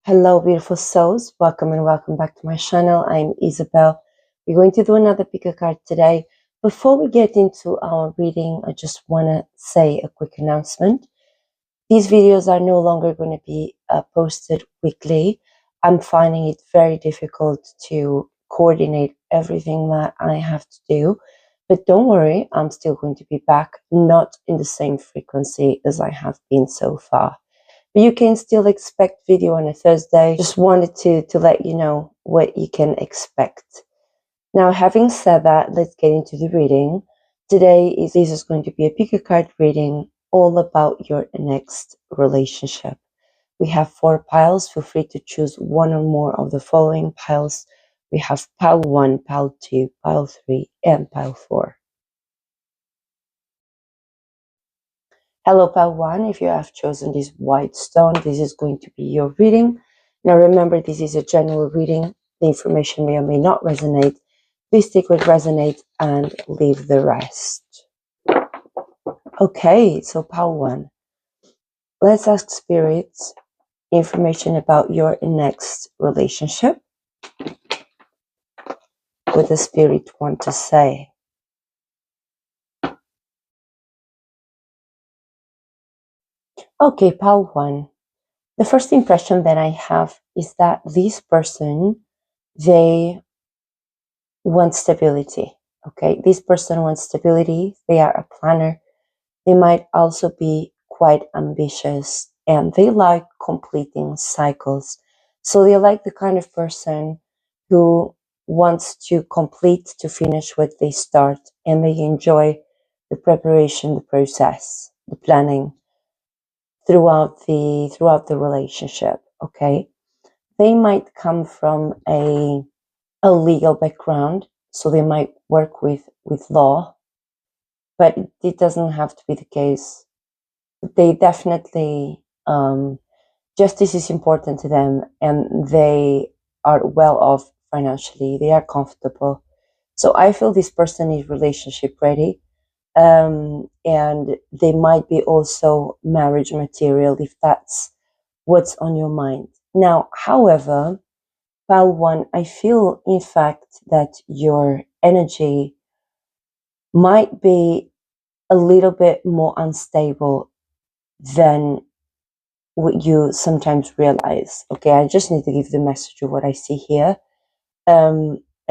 Hello, beautiful souls. Welcome and welcome back to my channel. I'm Isabel. We're going to do another pick a card today. Before we get into our reading, I just want to say a quick announcement. These videos are no longer going to be posted weekly. I'm finding it very difficult to coordinate everything that I have to do. But don't worry, I'm still going to be back, not in the same frequency as I have been so far. But you can still expect video on a Thursday. Just wanted to let you know what you can expect. Now, having said that, let's get into the reading. This is going to be a pick a card reading all about your next relationship. We have 4 piles. Feel free to choose one or more of the following piles. We have pile 1, pile 2, pile 3, and pile 4. Hello, pile 1. If you have chosen this white stone, this is going to be your reading. Now remember, this is a general reading. The information may or may not resonate. Please stick with resonate and leave the rest. Okay, so pile 1. Let's ask spirits information about your next relationship. What does spirit want to say? Okay, pile 1. The first impression that I have is that this person, they want stability. Okay, this person wants stability. They are a planner. They might also be quite ambitious and they like completing cycles. So they like the kind of person who wants to complete, to finish what they start, and they enjoy the preparation, the process, the planning throughout the relationship. Okay, they might come from a legal background, so they might work with law, but it doesn't have to be the case. They definitely, justice is important to them, and they are well off financially. They are comfortable. So I feel this person is relationship ready, and they might be also marriage material if that's what's on your mind. Now, however, pile 1, I feel in fact that your energy might be a little bit more unstable than what you sometimes realize. Okay, I just need to give the message of what I see here.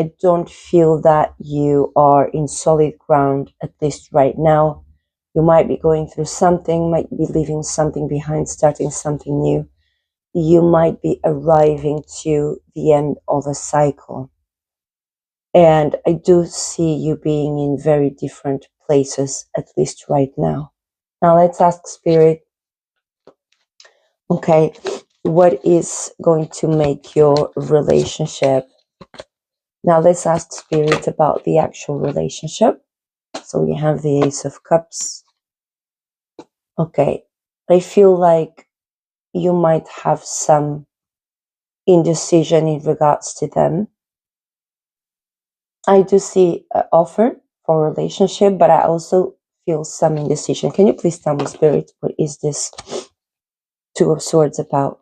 I don't feel that you are in solid ground, at least right now. You might be going through something, might be leaving something behind, starting something new. You might be arriving to the end of a cycle. And I do see you being in very different places, at least right now. Now let's ask Spirit, okay, what is going to make your relationship? Now let's ask Spirit about the actual relationship. So we have the Ace of Cups. Okay, I feel like you might have some indecision in regards to them. I do see an offer for a relationship, but I also feel some indecision. Can you please tell me, Spirit, what is this Two of Swords about?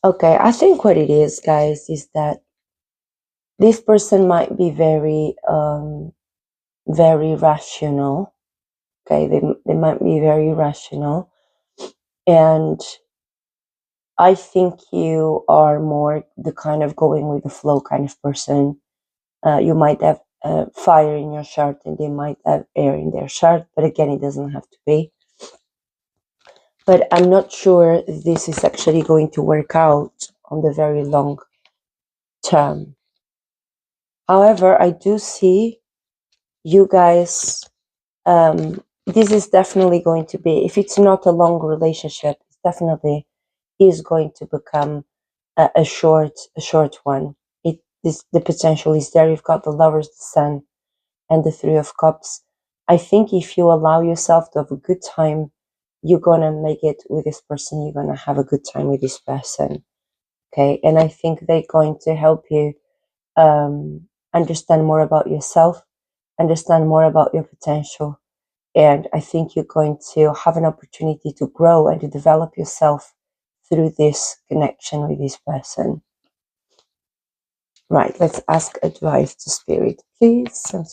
Okay, I think what it is, guys, is that this person might be very rational. Okay, they might be very rational, and I think you are more the kind of going with the flow kind of person. You might have fire in your chart and they might have air in their chart, but again, it doesn't have to be. But I'm not sure this is actually going to work out on the very long term. However, I do see you guys, this is definitely going to be, if it's not a long relationship, it's definitely is going to become a short one. The potential is there. You've got the Lovers, the Sun, and the Three of Cups. I think if you allow yourself to have a good time, you're gonna make it with this person. You're gonna have a good time with this person. Okay, and I think they're going to help you understand more about yourself, understand more about your potential, and I think you're going to have an opportunity to grow and to develop yourself through this connection with this person. Right, let's ask advice to Spirit. Please, some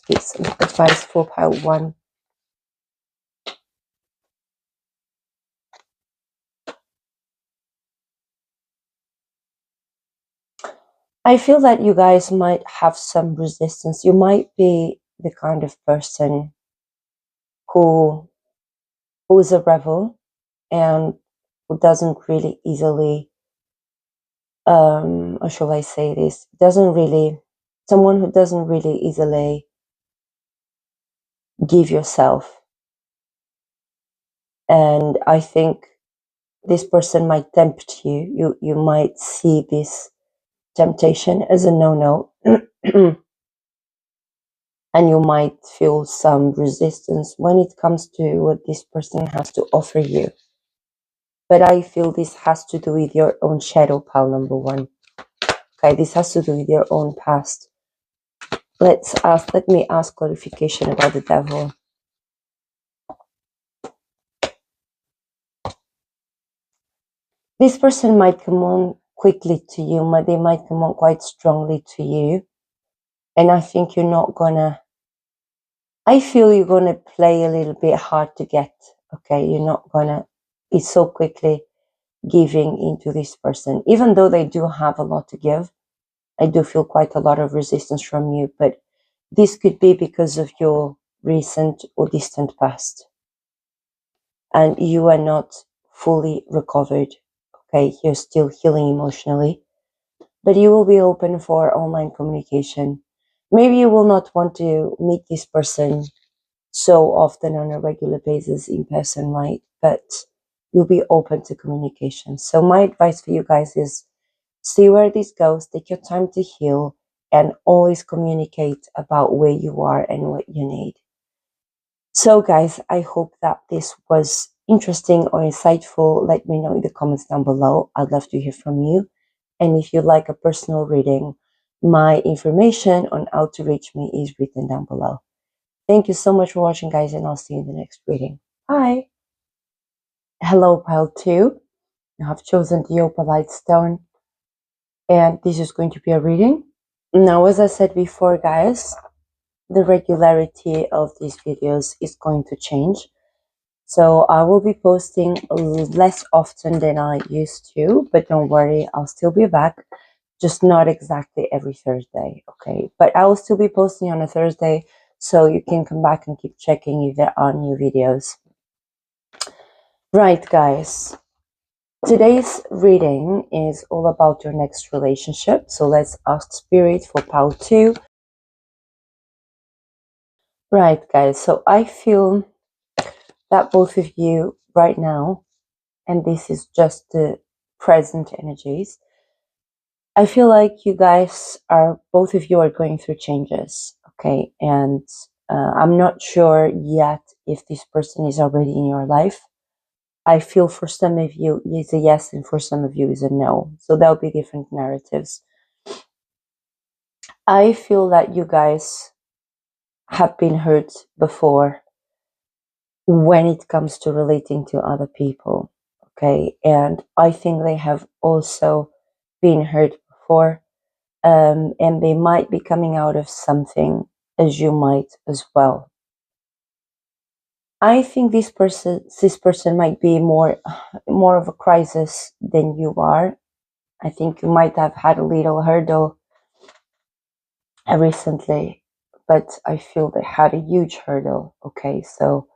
advice for pile 1. I feel that you guys might have some resistance. You might be the kind of person who is a rebel and who doesn't really easily, or shall I say this, someone who doesn't really easily give yourself. And I think this person might tempt you. You might see this temptation as a no-no. And you might feel some resistance when it comes to what this person has to offer you. But I feel this has to do with your own shadow, pile number 1. Okay, this has to do with your own past. Let me ask clarification about the devil. This person might come on quickly to you, but they might come on quite strongly to you. And I think I feel you're gonna play a little bit hard to get. Okay, you're not gonna be so quickly giving into this person. Even though they do have a lot to give, I do feel quite a lot of resistance from you, but this could be because of your recent or distant past. And you are not fully recovered. Okay, you're still healing emotionally, but you will be open for online communication. Maybe you will not want to meet this person so often on a regular basis in person, right? But you'll be open to communication. So my advice for you guys is see where this goes, take your time to heal, and always communicate about where you are and what you need. So guys, I hope that this was interesting or insightful. Let me know in the comments down below. I'd love to hear from you. And if you'd like a personal reading, my information on how to reach me is written down below. Thank you so much for watching, guys, and I'll see you in the next reading. Bye! Hello, pile 2. You have chosen the opalite stone, and this is going to be a reading. Now, as I said before, guys, the regularity of these videos is going to change. So I will be posting less often than I used to, but don't worry, I'll still be back. Just not exactly every Thursday, okay? But I will still be posting on a Thursday, so you can come back and keep checking if there are new videos. Right, guys. Today's reading is all about your next relationship. So let's ask Spirit for pile 2. Right, guys. So I feel that both of you right now, and this is just the present energies, I feel like you guys both of you are going through changes, okay? And I'm not sure yet if this person is already in your life. I feel for some of you is a yes, and for some of you is a no. So there'll be different narratives. I feel that you guys have been hurt before when it comes to relating to other people, okay? And I think they have also been hurt before, and they might be coming out of something as you might as well. I think this person might be more of a crisis than you are. I think you might have had a little hurdle recently, but I feel they had a huge hurdle. Okay, so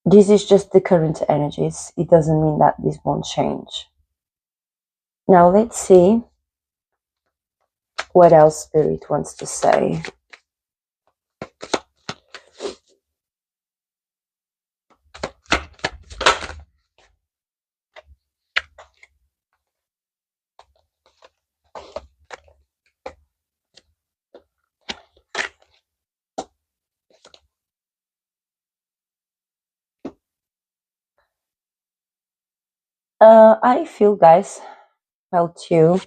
this is just the current energies. It doesn't mean that this won't change. Now let's see what else Spirit wants to say. I feel, guys, pile 2,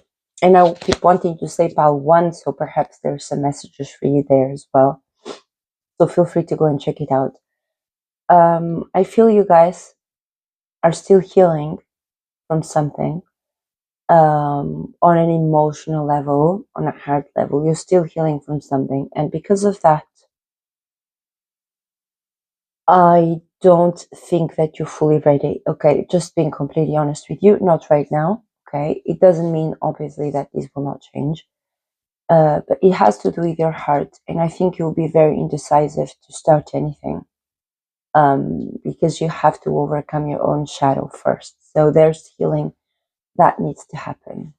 and I will keep wanting to say pile 1, so perhaps there's some messages for you there as well. So feel free to go and check it out. I feel you guys are still healing from something, on an emotional level, on a heart level. You're still healing from something. And because of that, I don't think that you're fully ready. Okay, just being completely honest with you, not right now. Okay, it doesn't mean obviously that this will not change, but it has to do with your heart. And I think you'll be very indecisive to start anything, because you have to overcome your own shadow first. So there's healing that needs to happen.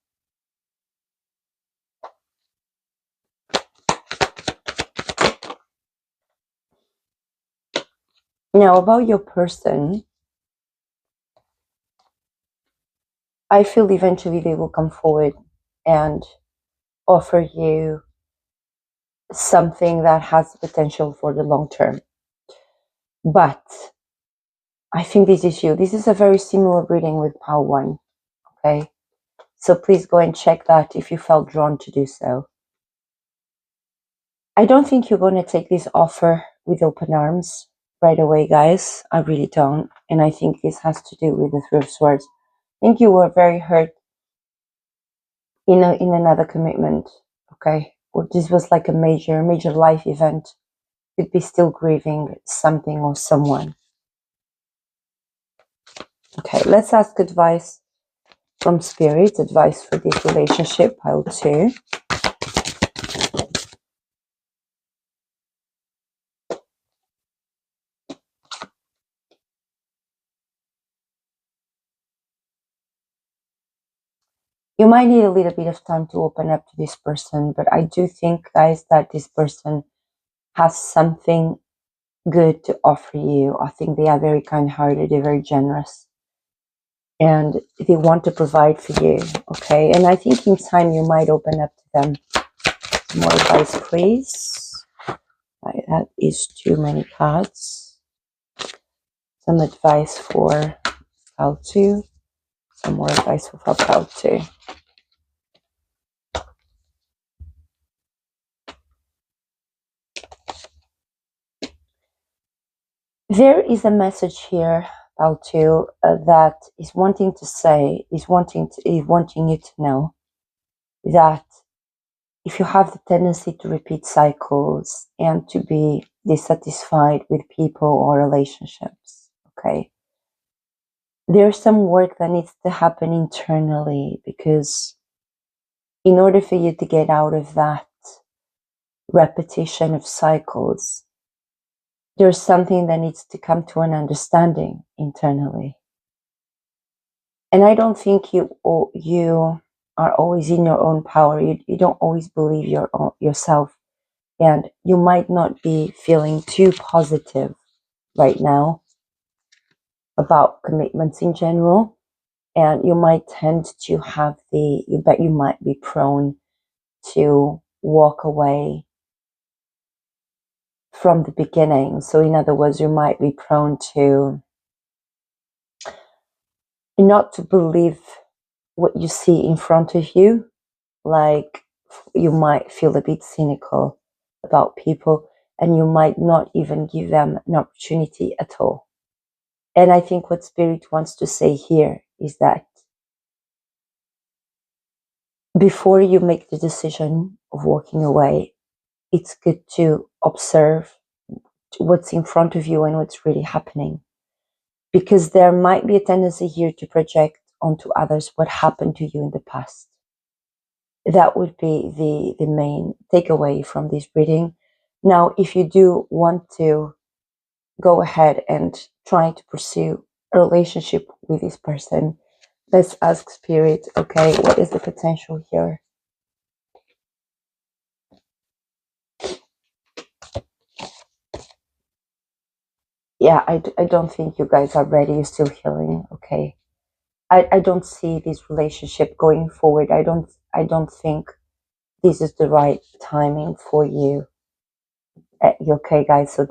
Now, about your person, I feel eventually they will come forward and offer you something that has potential for the long term. But I think this is you. This is a very similar reading with Pile 1. Okay. So please go and check that if you felt drawn to do so. I don't think you're going to take this offer with open arms right away, guys. I really don't. And I think this has to do with the Three of Swords. I think you were very hurt in another commitment. Okay. Or this was like a major life event. Could be still grieving something or someone. Okay, let's ask advice from Spirit, advice for this relationship, Pile 2. You might need a little bit of time to open up to this person, but I do think, guys, that this person has something good to offer you. I think they are very kind-hearted, they're very generous, and they want to provide for you, okay? And I think in time you might open up to them. More advice, please. Right, that is too many cards. Some advice for Pile 2. Some more advice for Pile 2. There is a message here, Pile 2, that is wanting to say, is wanting you to know that if you have the tendency to repeat cycles and to be dissatisfied with people or relationships, okay, there's some work that needs to happen internally, because in order for you to get out of that repetition of cycles, there's something that needs to come to an understanding internally. And I don't think you are always in your own power. You don't always believe yourself. And you might not be feeling too positive right now about commitments in general. And you might tend to have you might be prone to walk away from the beginning. So in other words, you might be prone to not to believe what you see in front of you. Like, you might feel a bit cynical about people, and you might not even give them an opportunity at all. And I think what Spirit wants to say here is that before you make the decision of walking away, it's good to observe what's in front of you and what's really happening. Because there might be a tendency here to project onto others what happened to you in the past. That would be the main takeaway from this reading. Now, if you do want to go ahead and try to pursue a relationship with this person, let's ask Spirit, okay, what is the potential here? Yeah, I don't think you guys are ready. You're still healing, okay? I don't see this relationship going forward. I don't think this is the right timing for you. Okay, guys, so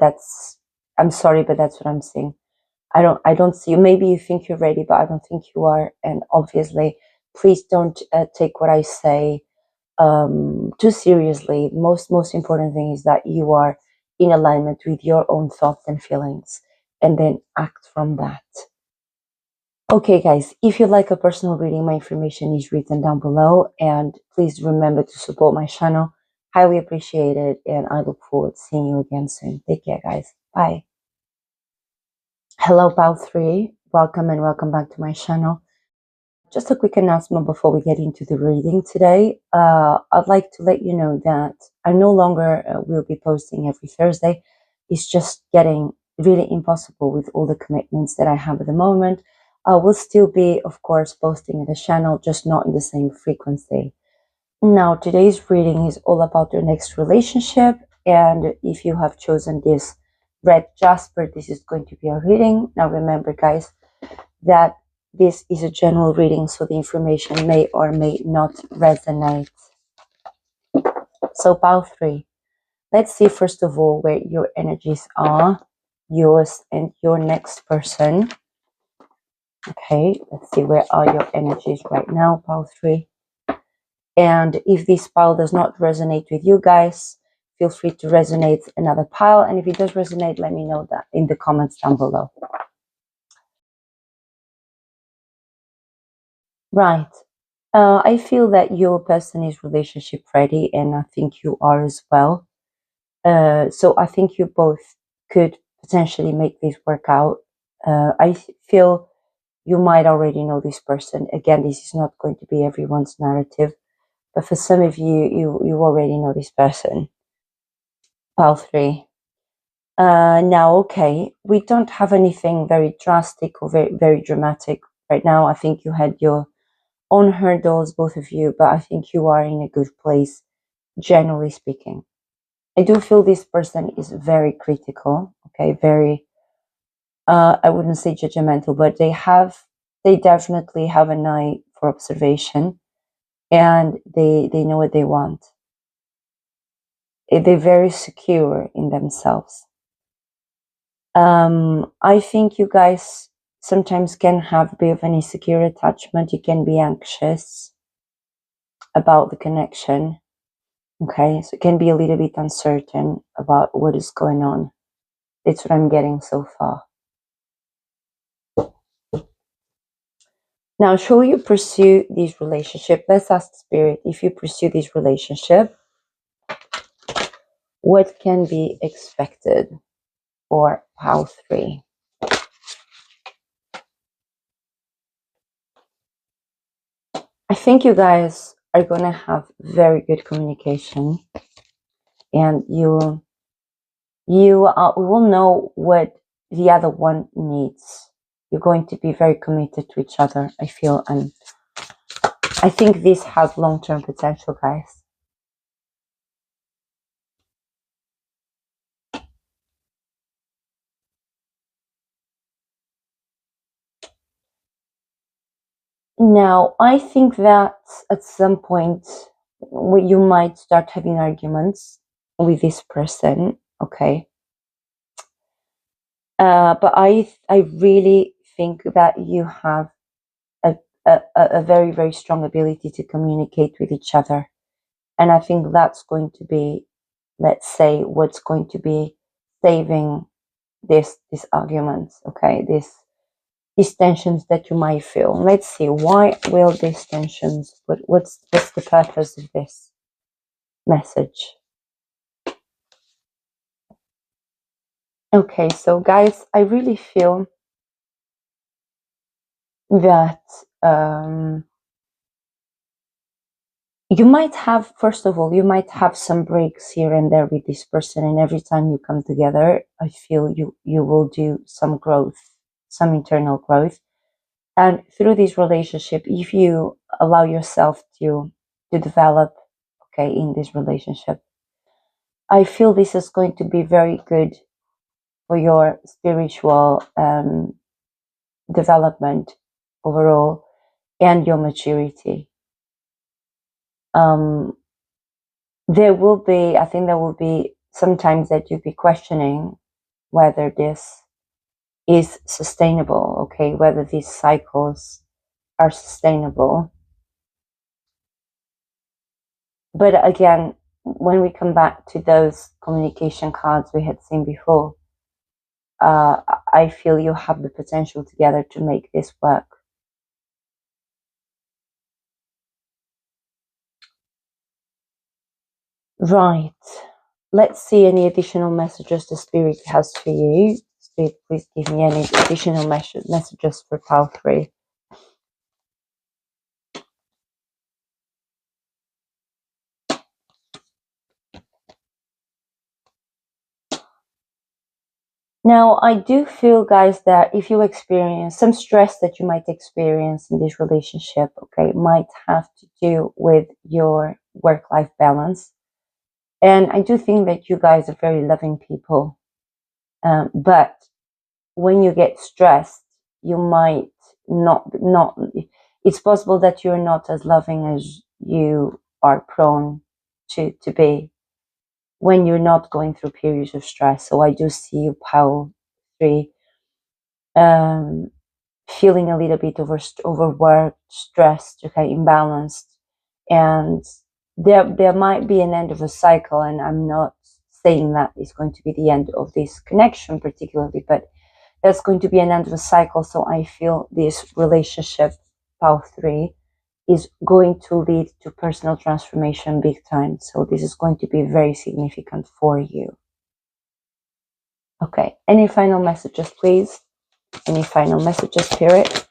I'm sorry, but that's what I'm seeing. I don't see you. Maybe you think you're ready, but I don't think you are. And obviously, please don't take what I say too seriously. Most important thing is that you are in alignment with your own thoughts and feelings, and then act from that. Okay, guys, if you'd like a personal reading, my information is written down below, and please remember to support my channel. Highly appreciate it, and I look forward to seeing you again soon. Take care, guys. Bye. Hello, pal 3. Welcome and welcome back to my channel. Just a quick announcement before we get into the reading today. I'd like to let you know that I no longer will be posting every Thursday. It's just getting really impossible with all the commitments that I have at the moment. I will still be, of course, posting the channel, just not in the same frequency. Now, today's reading is all about your next relationship. And if you have chosen this red jasper, this is going to be a reading. Now, remember, guys, that this is a general reading, so the information may or may not resonate. So, pile 3. Let's see, first of all, where your energies are, yours and your next person. Okay, let's see, where are your energies right now, pile 3. And if this pile does not resonate with you guys, feel free to resonate another pile. And if it does resonate, let me know that in the comments down below. Right. I feel that your person is relationship ready, and I think you are as well. So I think you both could potentially make this work out. I feel you might already know this person. Again, this is not going to be everyone's narrative, but for some of you, you already know this person. Pile 3. Now, okay, we don't have anything very drastic or very dramatic right now. I think you had your own hurdles, both of you, but I think you are in a good place, generally speaking. I do feel this person is very critical, okay, very, I wouldn't say judgmental, but they definitely have an eye for observation, and they know what they want. They're very secure in themselves. I think you guys sometimes can have a bit of an insecure attachment. You can be anxious about the connection. Okay, so it can be a little bit uncertain about what is going on. That's what I'm getting so far. Now, should you pursue this relationship? Let's ask Spirit, if you pursue this relationship, what can be expected for pile 3? I think you guys are going to have very good communication, and you will know what the other one needs. You're going to be very committed to each other, I feel, and I think this has long-term potential, guys. Now, I think that at some point you might start having arguments with this person, okay? But I really think that you have a very, very strong ability to communicate with each other. And I think that's going to be, let's say, what's going to be saving this arguments, okay? These tensions that you might feel. Let's see, why will these tensions, what's the purpose of this message? Okay, so guys, I really feel that you might have, first of all, you might have some breaks here and there with this person, and every time you come together, I feel you will do some growth, some internal growth. And through this relationship, if you allow yourself to develop, okay, in this relationship, I feel this is going to be very good for your spiritual development overall and your maturity. There will be, I think there will be sometimes that you'll be questioning whether this is sustainable, okay, whether these cycles are sustainable. But again, when we come back to those communication cards we had seen before, I feel you have the potential together to make this work. Right. Let's see any additional messages the Spirit has for you. Spirit, please give me any additional messages for pile 3. Now, I do feel, guys, that if you experience some stress that you might experience in this relationship, okay, might have to do with your work-life balance. And I do think that you guys are very loving people. But when you get stressed, you might not, it's possible that you're not as loving as you are prone to be when you're not going through periods of stress. So I do see you, pile 3, feeling a little bit overworked, stressed, okay, imbalanced, and there might be an end of a cycle. And I'm not saying that it's going to be the end of this connection particularly, but that's going to be an end of a cycle. So I feel this relationship, pile 3, is going to lead to personal transformation big time. So this is going to be very significant for you. Okay, any final messages, please? Any final messages, Spirit?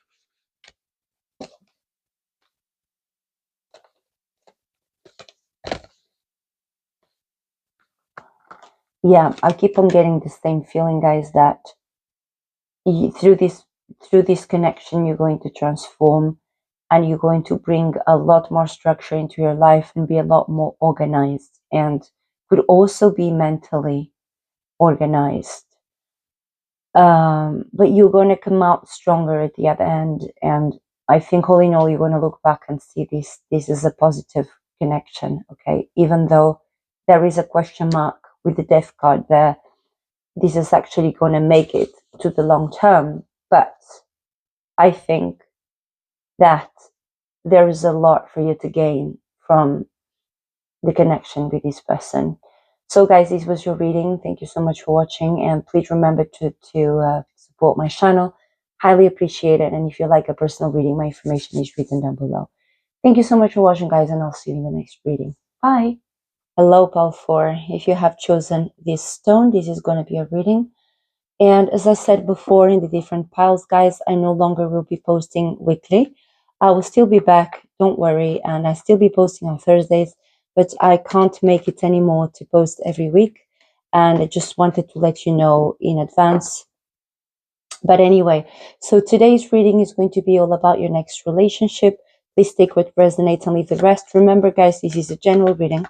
Yeah, I keep on getting the same feeling, guys, that through this connection, you're going to transform, and you're going to bring a lot more structure into your life and be a lot more organized, and could also be mentally organized. But you're going to come out stronger at the other end. And I think all in all, you're going to look back and see this is a positive connection, okay? Even though there is a question mark with the death card there, this is actually going to make it to the long term. But I think that there is a lot for you to gain from the connection with this person. So guys, this was your reading. Thank you so much for watching, and please remember to support my channel. Highly appreciate it. And if you like a personal reading, my information is written down below. Thank you so much for watching, guys, and I'll see you in the next reading. Bye. Hello, pile 4. If you have chosen this stone, this is going to be a reading. And as I said before in the different piles, guys, I no longer will be posting weekly. I will still be back, don't worry, and I still be posting on Thursdays, but I can't make it anymore to post every week. And I just wanted to let you know in advance. But anyway, so today's reading is going to be all about your next relationship. Please take what resonates and leave the rest. Remember, guys, this is a general reading,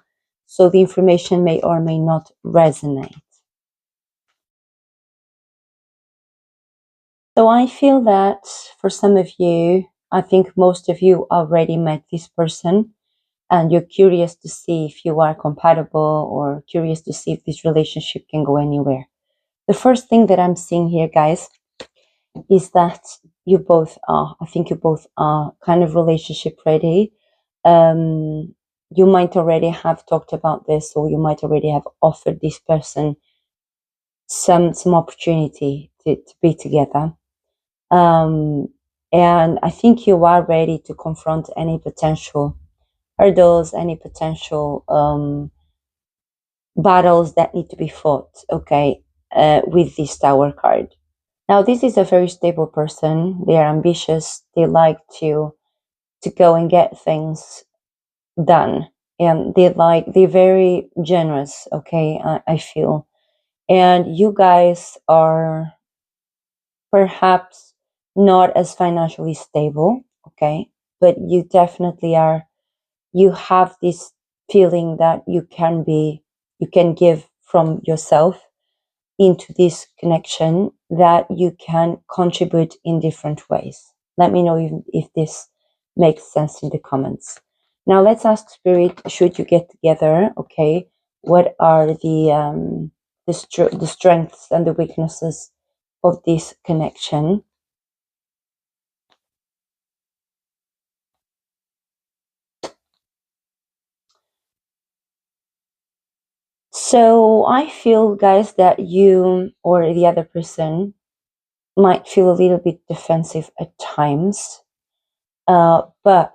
so the information may or may not resonate. So I feel that for some of you, I think most of you already met this person, and you're curious to see if you are compatible, or curious to see if this relationship can go anywhere. The first thing that I'm seeing here, guys, is that you both are, I think you both are kind of relationship ready. You might already have talked about this, or you might already have offered this person some opportunity to be together. And I think you are ready to confront any potential hurdles, any potential battles that need to be fought, okay, with this Tower card. Now, this is a very stable person. They are ambitious. They like to go and get things done. And they're very generous, okay, I feel. And you guys are perhaps not as financially stable, okay, but you definitely are. You have this feeling that you can give from yourself into this connection, that you can contribute in different ways. Let me know if this makes sense in the comments. Now let's ask Spirit, should you get together, okay, what are the strengths and the weaknesses of this connection? So I feel, guys, that you or the other person might feel a little bit defensive at times, but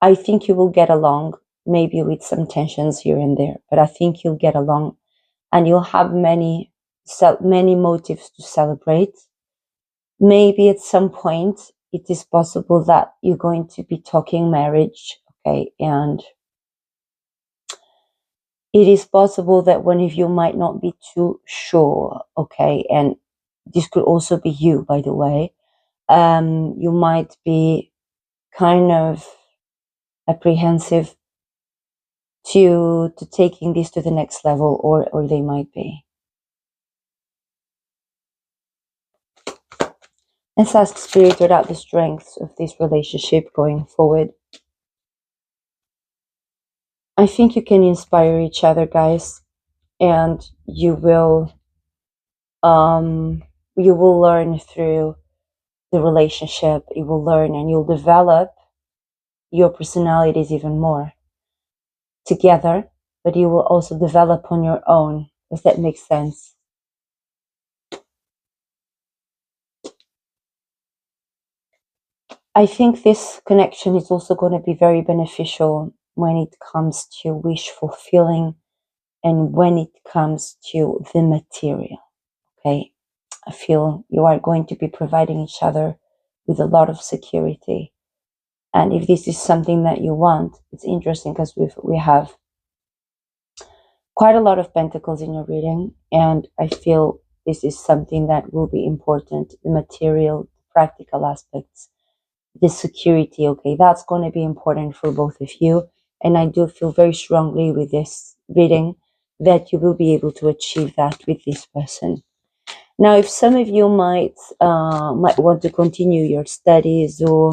I think you will get along maybe with some tensions here and there, but I think you'll get along and you'll have many motives to celebrate. Maybe at some point it is possible that you're going to be talking marriage, okay, and it is possible that one of you might not be too sure, okay, and this could also be you, by the way. You might be kind of apprehensive to taking this to the next level, or they might be. Let's ask Spirit about the strengths of this relationship going forward. I think you can inspire each other, guys, and you will learn through the relationship. You will learn and you'll develop your personalities even more together, but you will also develop on your own. Does that make sense? I think this connection is also going to be very beneficial when it comes to wish fulfilling and when it comes to the material. Okay, I feel you are going to be providing each other with a lot of security. And if this is something that you want, it's interesting because we have quite a lot of pentacles in your reading, and I feel this is something that will be important. The material, practical aspects, the security, okay, that's going to be important for both of you. And I do feel very strongly with this reading that you will be able to achieve that with this person. Now, if some of you might want to continue your studies, or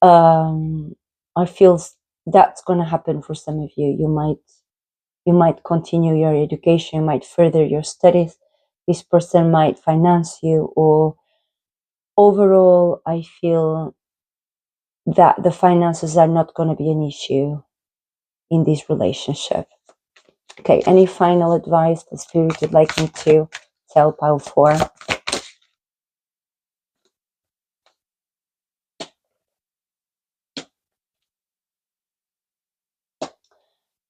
I feel that's going to happen for some of you. You might continue your education, you might further your studies. This person might finance you, or overall, I feel that the finances are not going to be an issue in this relationship. Okay, any final advice the Spirit would like me to tell pile 4?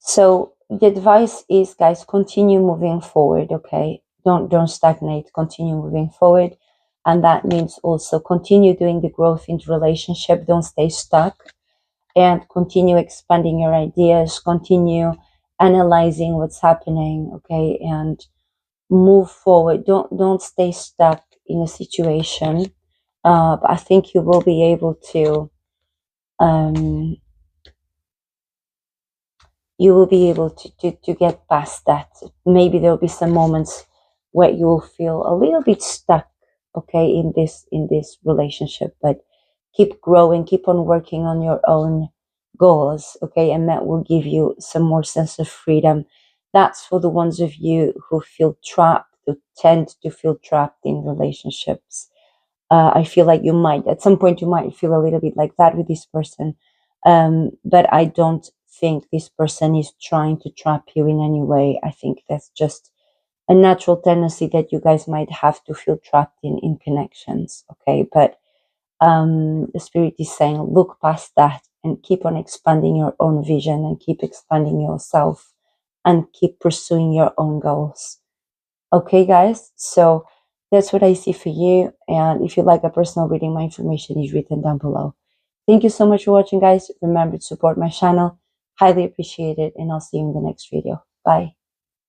So the advice is, guys, continue moving forward, okay? Don't stagnate, continue moving forward. And that means also continue doing the growth in the relationship. Don't stay stuck, and continue expanding your ideas, continue analyzing what's happening, okay? And move forward. Don't stay stuck in a situation. But I think you will be able to to get past that. Maybe there'll be some moments where you will feel a little bit stuck, okay, in this relationship, but keep growing, keep on working on your own goals, okay, and that will give you some more sense of freedom. That's for the ones of you who feel trapped, who tend to feel trapped in relationships. I feel like you might, at some point, you might feel a little bit like that with this person. But I don't think this person is trying to trap you in any way. I think that's just a natural tendency that you guys might have to feel trapped in connections. Okay. But the Spirit is saying, look past that and keep on expanding your own vision and keep expanding yourself and keep pursuing your own goals. Okay, guys. So that's what I see for you. And if you like a personal reading, my information is written down below. Thank you so much for watching, guys. Remember to support my channel. Highly appreciate it. And I'll see you in the next video. Bye.